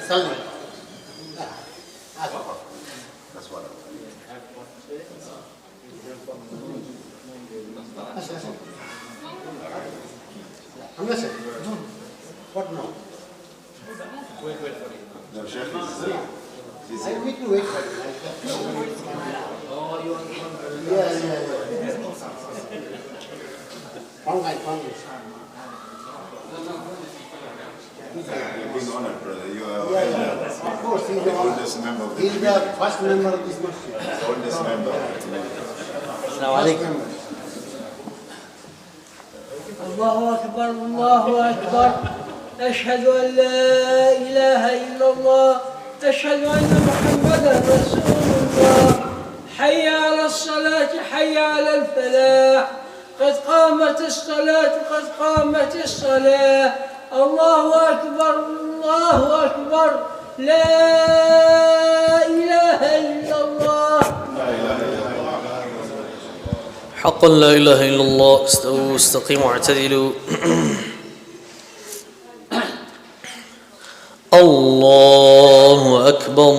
صلي. What now? Wait for it. No, Sheikh. I need to wait for it. Oh, you want to? Yeah. You're being honored, brother. You are of course, he's the oldest member of the committee. He's the first member of this masjid. The oldest member of the committee. Assalamu alaikum. الله أكبر الله أكبر أشهد أن لا إله إلا الله أشهد أن محمدا رسول الله حي على الصلاة حي على الفلاح قد قامت الصلاة قد قامت الصلاة الله أكبر الله أكبر لا إله إلا الله حقا لا إله إلا الله استووا استقيموا واعتدلوا الله أكبر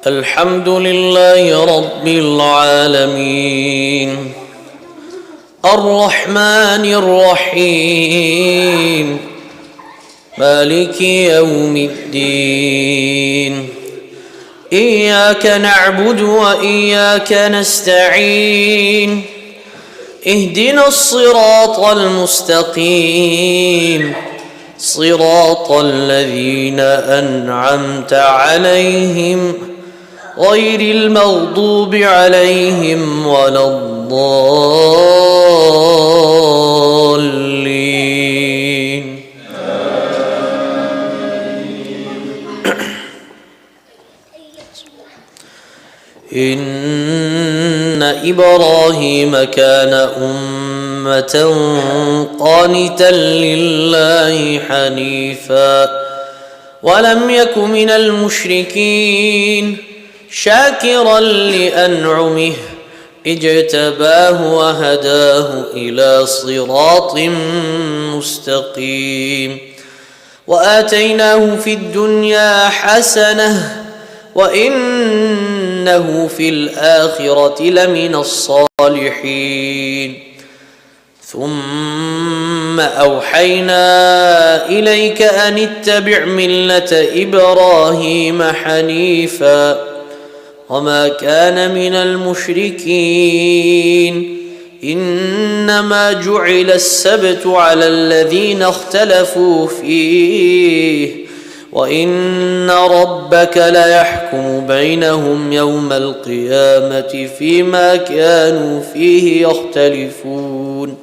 الحمد لله رب العالمين الرحمن الرحيم مالك يوم الدين إياك نعبد وإياك نستعين اهدنا الصراط المستقيم صراط الذين أنعمت عليهم غير المغضوب عليهم ولا الضالين إن إبراهيم كان أمة قانتا لله حنيفا ولم يك من المشركين شاكرا لأنعمه اجتباه وهداه إلى صراط مستقيم وآتيناه في الدنيا حسنة وإنه في الآخرة لمن الصالحين ثم أوحينا إليك أن اتبع ملة إبراهيم حنيفا وما كان من المشركين إنما جعل السبت على الذين اختلفوا فيه وإن ربك ليحكم بينهم يوم القيامة فيما كانوا فيه يختلفون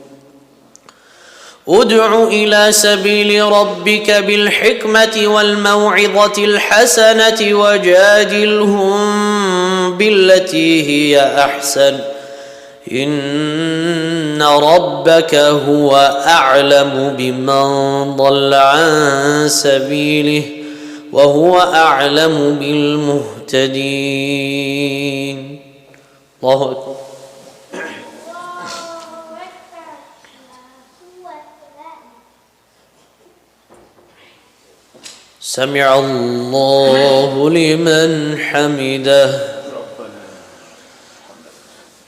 ادع إلى سبيل ربك بالحكمة والموعظة الحسنة وجادلهم بالتي هي أحسن إن ربك هو أعلم بمن ضل عن سبيله وهو أعلم بالمهتدين الله أكبر سمع الله لمن حمده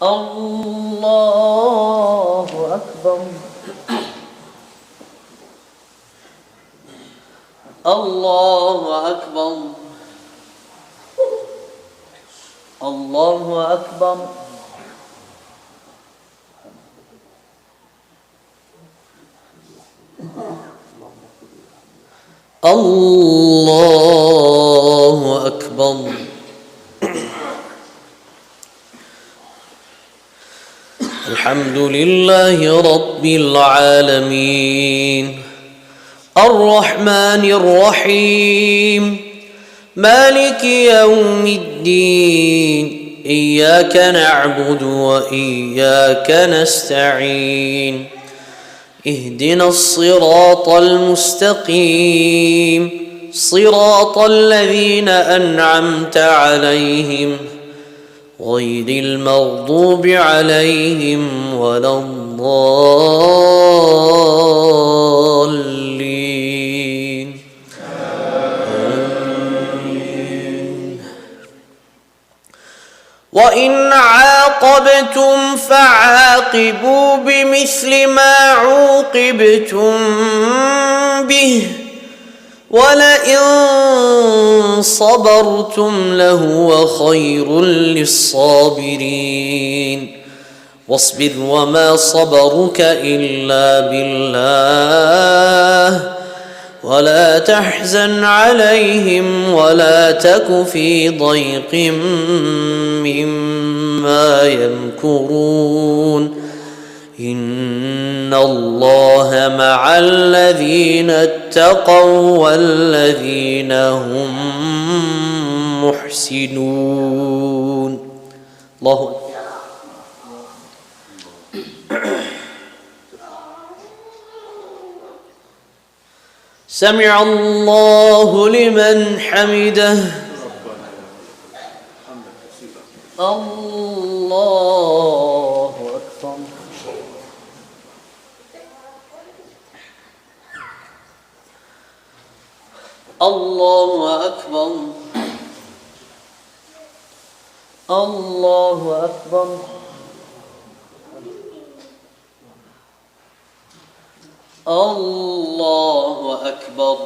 الله أكبر الله أكبر الله أكبر الله أكبر الحمد لله رب العالمين الرحمن الرحيم مالك يوم الدين إياك نعبد وإياك نستعين اهدنا الصراط المستقيم صراط الذين أنعمت عليهم غير المغضوب عليهم ولا الضالين آمين. وإن عاقبتم فعاقبوا بمثل ما عوقبتم به ولئن صبرتم لهو خير للصابرين واصبر وما صبرك إلا بالله ولا تحزن عليهم ولا تك في ضيق مما يمكرون إن الله مع الذين اتقوا والذين هم محسنون. الله أكبر. سمع الله لمن حمده. الله أكبر. الله أكبر. الله أكبر. الله أكبر.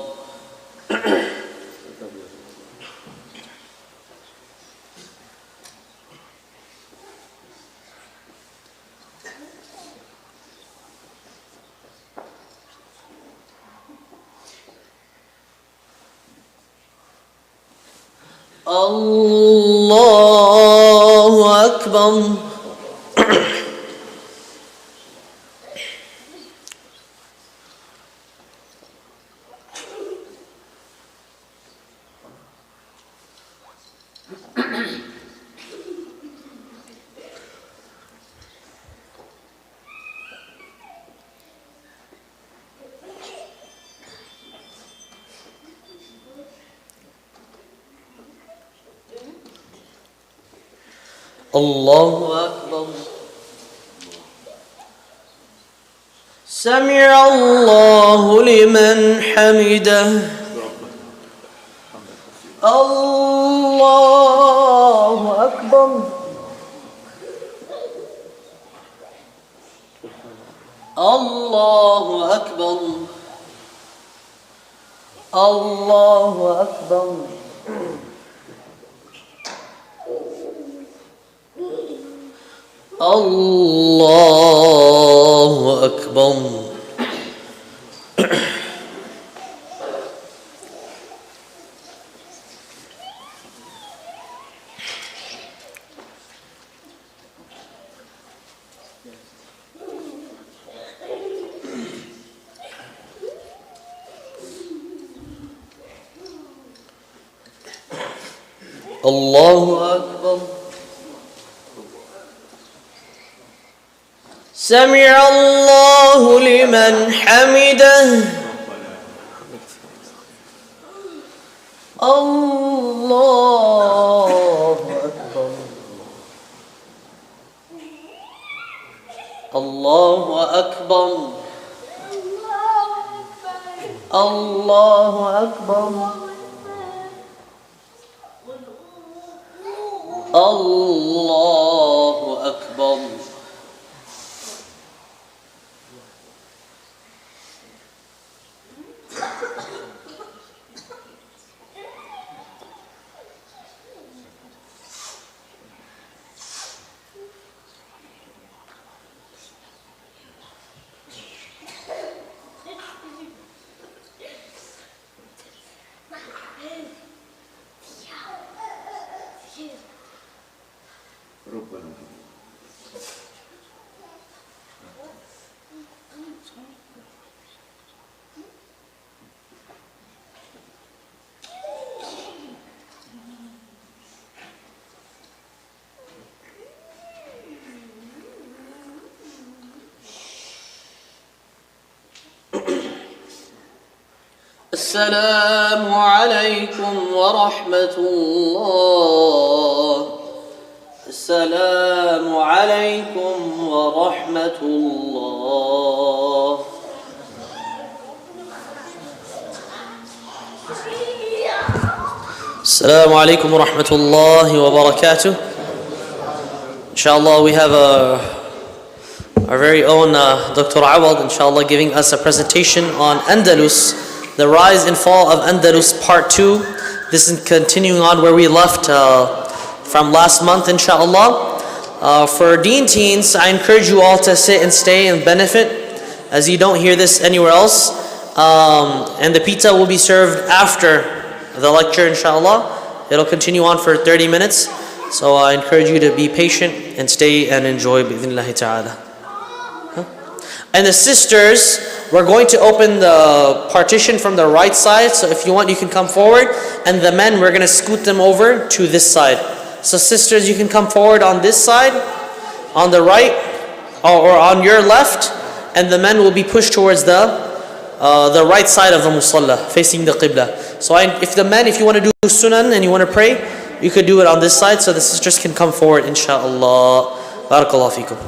الله أكبر. الله أكبر. سمع الله لمن حمده. الله أكبر. الله أكبر. الله أكبر. الله أكبر. الله أكبر. سمع الله لمن حمده. الله أكبر. الله أكبر. الله أكبر. الله أكبر. السلام عليكم ورحمة الله. السلام عليكم ورحمة الله. السلام عليكم ورحمة الله وبركاته. Inshallah, we have our very own Dr. Awadh, inshallah, giving us a presentation on Andalus, the rise and fall of Andalus part 2. This is continuing on where we left from last month, inshallah. For Deen Teens, I encourage you all to sit and stay and benefit, as you don't hear this anywhere else. And the pizza will be served after the lecture, inshallah. It'll continue on for 30 minutes. So I encourage you to be patient and stay and enjoy bi'idhnillahi ta'ala. And the sisters, we're going to open the partition from the right side. So if you want, you can come forward. And the men, we're going to scoot them over to this side. So sisters, you can come forward on this side, on the right, or on your left. And the men will be pushed towards the right side of the musalla, facing the qibla. So if you want to do sunan and you want to pray, you could do it on this side, so the sisters can come forward, inshallah. Barakallahu feekum.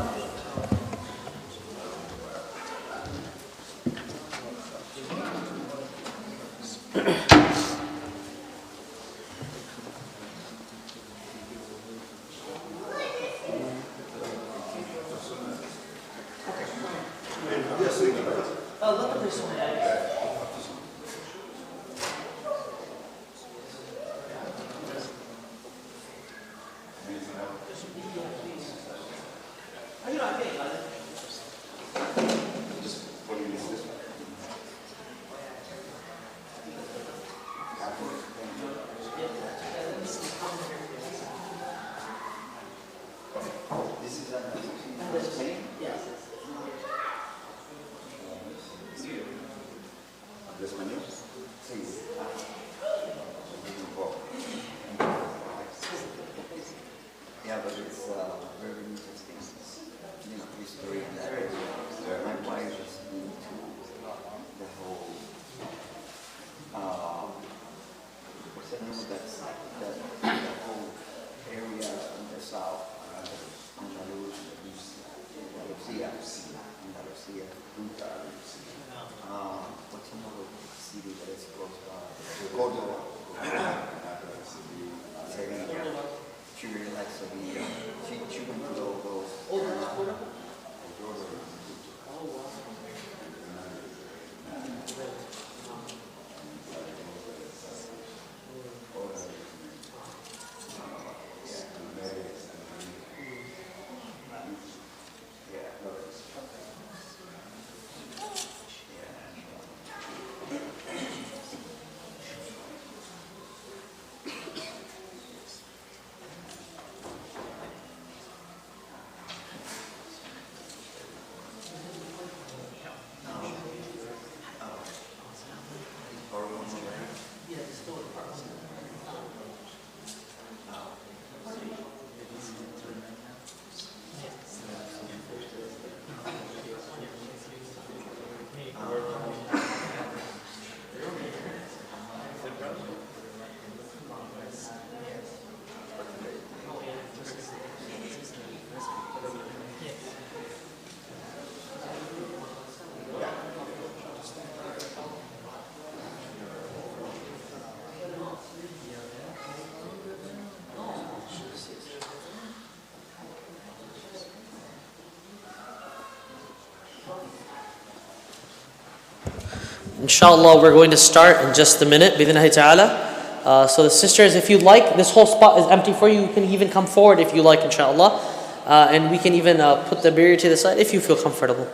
Inshallah, we're going to start in just a minute, bi'idhnillahi ta'ala. So the sisters, if you'd like, this whole spot is empty for you. You can even come forward if you like, inshallah. And we can even put the barrier to the side if you feel comfortable.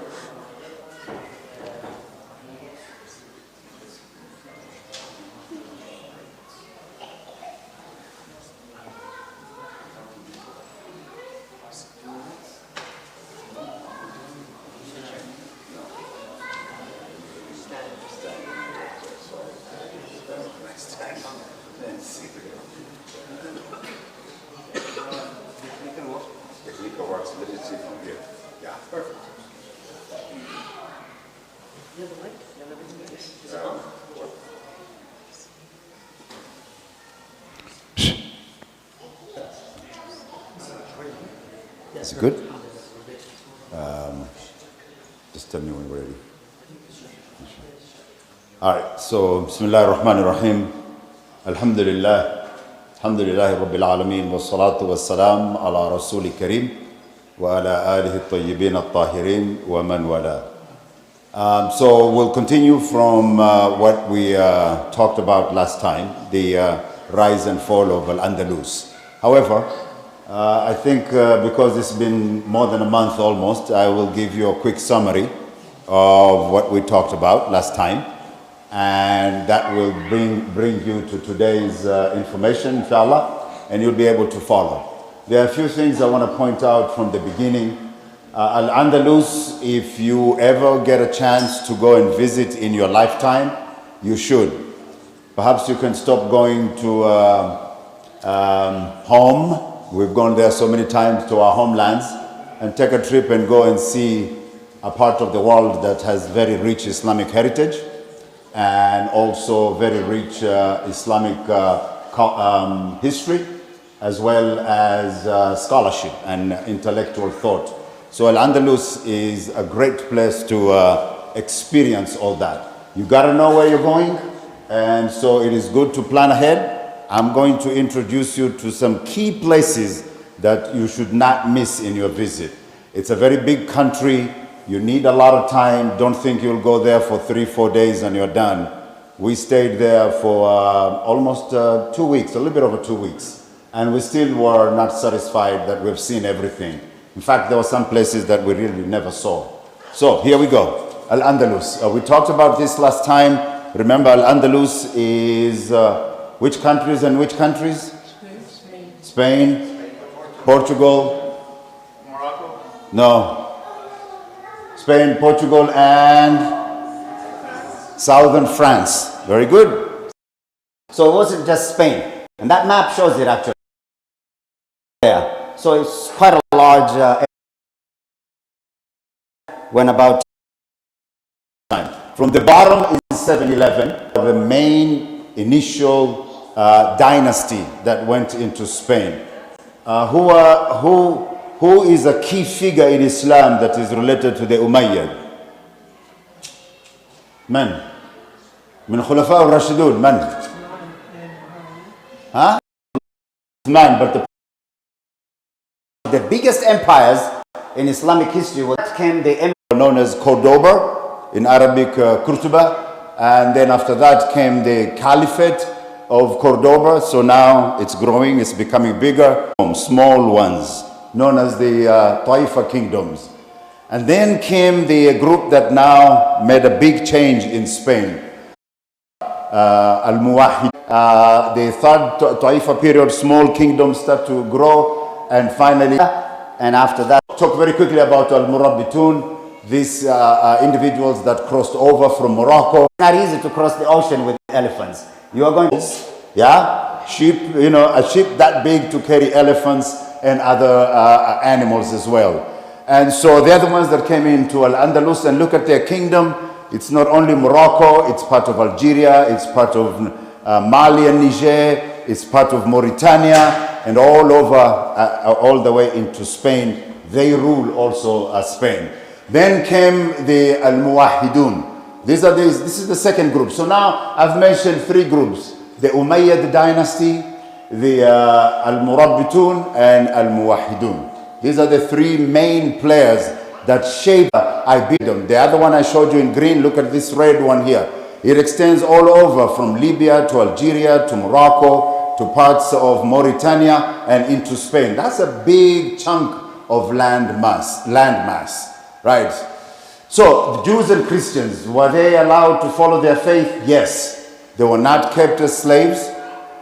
Is it good? Just tell me when we're ready. All right, so Bismillah ar-Rahman ar-Rahim. Alhamdulillah. Alhamdulillah Rabbil Alameen. Wa salatu wa salam ala Rasuli Kareem. Wa ala alihi at-tayyibin at-tahirin wa man wala. So we'll continue from what we talked about last time, the rise and fall of Andalus. However, I think because it's been more than a month almost, I will give you a quick summary of what we talked about last time, and that will bring you to today's information, inshallah, and you'll be able to follow. There are a few things I want to point out from the beginning. Al-Andalus, if you ever get a chance to go and visit in your lifetime, you should. Perhaps you can stop going to home. We've gone there so many times, to our homelands, and take a trip and go and see a part of the world that has very rich Islamic heritage and also very rich Islamic history, as well as scholarship and intellectual thought. So Al-Andalus is a great place to experience all that. You got to know where you're going, and so it is good to plan ahead. I'm going to introduce you to some key places that you should not miss in your visit. It's a very big country. You need a lot of time. Don't think you'll go there for 3-4 days and you're done. We stayed there for almost 2 weeks, a little bit over 2 weeks, and we still were not satisfied that we've seen everything. In fact, there were some places that we really never saw. So here we go, Al-Andalus. We talked about this last time. Remember, Al-Andalus is which countries and which countries? Spain, Portugal, Morocco? No. Spain, Portugal, and southern France. Very good. So it wasn't just Spain. And that map shows it actually. Yeah. So it's quite a large area. When about from the bottom is 711, the main initial dynasty that went into Spain. Who is a key figure in Islam that is related to the Umayyad? Man. من خلفاء الراشدون من? Huh? Man, but the biggest empires in Islamic history came the empire known as Cordoba, in Arabic Qurtuba, and then after that came the Caliphate of Cordoba. So now it's growing, it's becoming bigger. Small ones, known as the Taifa kingdoms. And then came the group that now made a big change in Spain. Al-Muwahhid. The third Taifa period, small kingdoms start to grow, and finally, and after that, talk very quickly about Al-Murabbitun. These individuals that crossed over from Morocco. It's not easy to cross the ocean with elephants. You are going to... Yeah, sheep, you know, a sheep that big to carry elephants and other animals as well. And so they're the ones that came into Al-Andalus, and look at their kingdom. It's not only Morocco, it's part of Algeria, it's part of Mali and Niger, it's part of Mauritania, and all over, all the way into Spain. They rule also Spain. Then came the Al-Muwahhidun. This is the second group. So now I've mentioned 3 groups: the Umayyad dynasty, the Al-Murabbitun, and Al-Muwahhidun. These are the 3 main players that shape Iberian. The other one I showed you in green, look at this red one here. It extends all over from Libya to Algeria to Morocco to parts of Mauritania and into Spain. That's a big chunk of land mass, right? So, the Jews and Christians, were they allowed to follow their faith? Yes. They were not kept as slaves.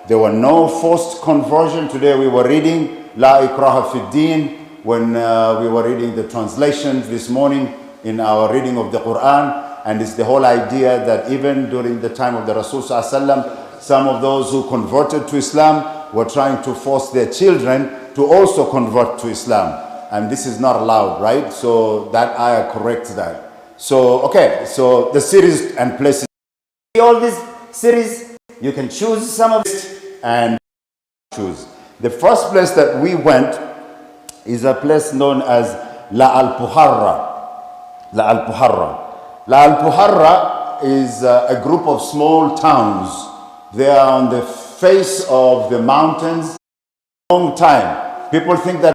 There were no forced conversion. Today we were reading La Ikraha Fi Din when we were reading the translations this morning in our reading of the Quran. And it's the whole idea that even during the time of the Rasul Sallallahu, some of those who converted to Islam were trying to force their children to also convert to Islam. And this is not allowed, right? So that ayah corrects that. So, okay, so the cities and places. all these cities, you can choose some of it and choose. The first place that we went is a place known as La Al-Puharra. La Al-Puharra. La Al-Puharra is a group of small towns. They are on the face of the mountains. Long time. People think that.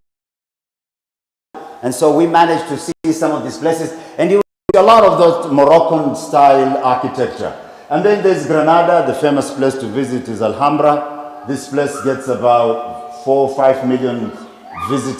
And so we managed to see some of these places, and you see a lot of those Moroccan style architecture. And then there's Granada. The famous place to visit is Alhambra. This place gets about 4 or 5 million visitors